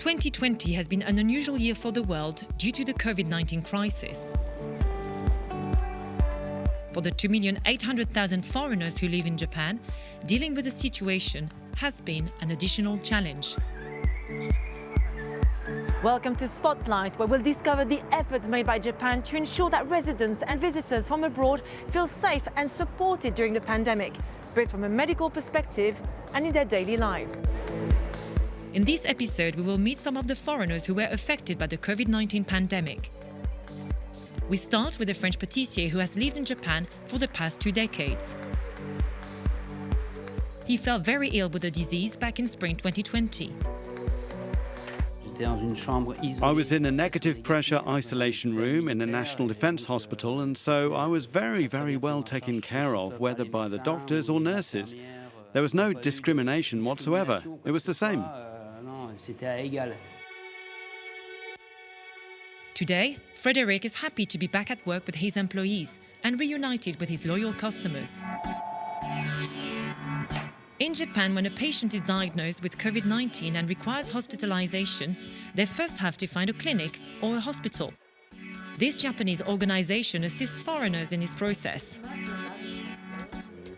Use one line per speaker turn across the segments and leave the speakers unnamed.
2020 has been an unusual year for the world due to the COVID-19 crisis. For the 2,800,000 foreigners who live in Japan, dealing with the situation has been an additional challenge. Welcome to Spotlight, where we'll discover the efforts made by Japan to ensure that residents and visitors from abroad feel safe and supported during the pandemic, both from a medical perspective and in their daily lives. In this episode, we will meet some of the foreigners who were affected by the COVID-19 pandemic. We start with a French patisserie who has lived in Japan for the past 2 decades. He fell very ill with the disease back in spring 2020.
I was in a negative pressure isolation room in a National Defence Hospital, and so I was very, very well taken care of, whether by the doctors or nurses. There was no discrimination whatsoever. It was the same.
Today, Frederic is happy to be back at work with his employees and reunited with his loyal customers. In Japan, when a patient is diagnosed with COVID-19 and requires hospitalization, they first have to find a clinic or a hospital. This Japanese organization assists foreigners in this process.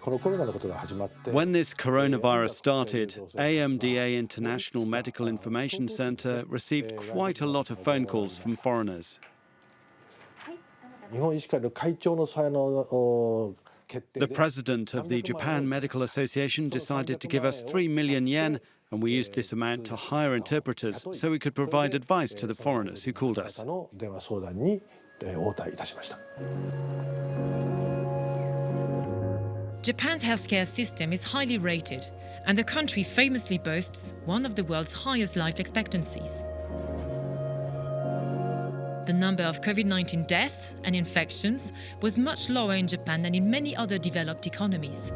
When this coronavirus started, AMDA International Medical Information Center received quite a lot of phone calls from foreigners. The president of the Japan Medical Association decided to give us 3 million yen, and we used this amount to hire interpreters so we could provide advice to the foreigners who called us.
Japan's healthcare system is highly rated, and the country famously boasts one of the world's highest life expectancies. The number of COVID-19 deaths and infections was much lower in Japan than in many other developed economies.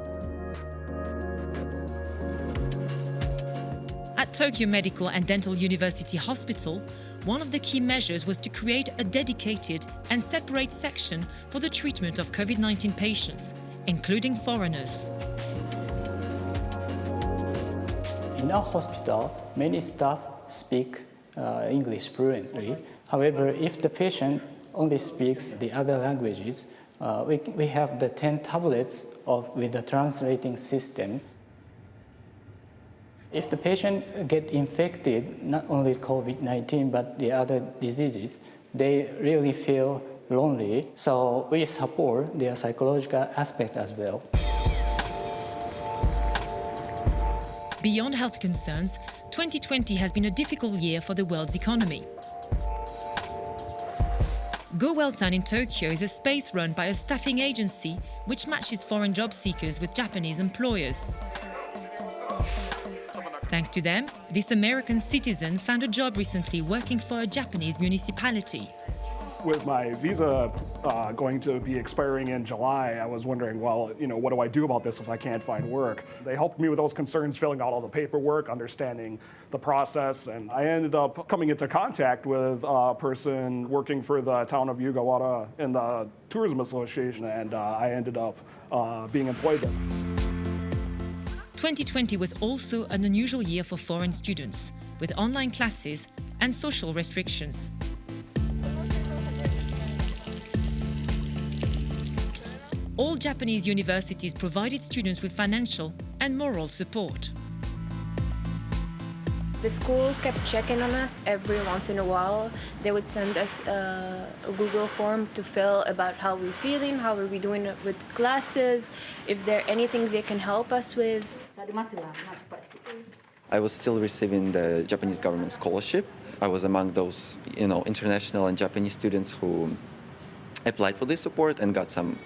At Tokyo Medical and Dental University Hospital, one of the key measures was to create a dedicated and separate section for the treatment of COVID-19 patients, including foreigners.
In our hospital, many staff speak English fluently. However, if the patient only speaks the other languages, we have the 10 tablets with the translating system. If the patient get infected, not only COVID-19, but the other diseases, they really feel lonely. So we support their psychological aspect as well.
Beyond health concerns, 2020 has been a difficult year for the world's economy. Go Well Town in Tokyo is a space run by a staffing agency which matches foreign job seekers with Japanese employers. Thanks to them, this American citizen found a job recently working for a Japanese municipality.
With my visa going to be expiring in July, I was wondering, well, what do I do about this if I can't find work? They helped me with those concerns, filling out all the paperwork, understanding the process, and I ended up coming into contact with a person working for the town of Yugawara in the Tourism Association, and I ended up being employed there.
2020 was also an unusual year for foreign students, with online classes and social restrictions. All Japanese universities provided students with financial and moral support.
The school kept checking on us every once in a while. They would send us a Google form to fill about how we're feeling, how are we doing with classes, if there's anything they can help us with.
I was still receiving the Japanese government scholarship. I was among those, international and Japanese students who applied for this support and got some.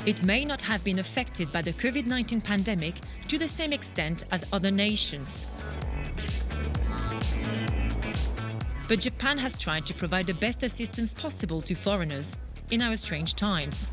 It may not have been affected by the COVID-19 pandemic to the same extent as other nations. But Japan has tried to provide the best assistance possible to foreigners in our strange times.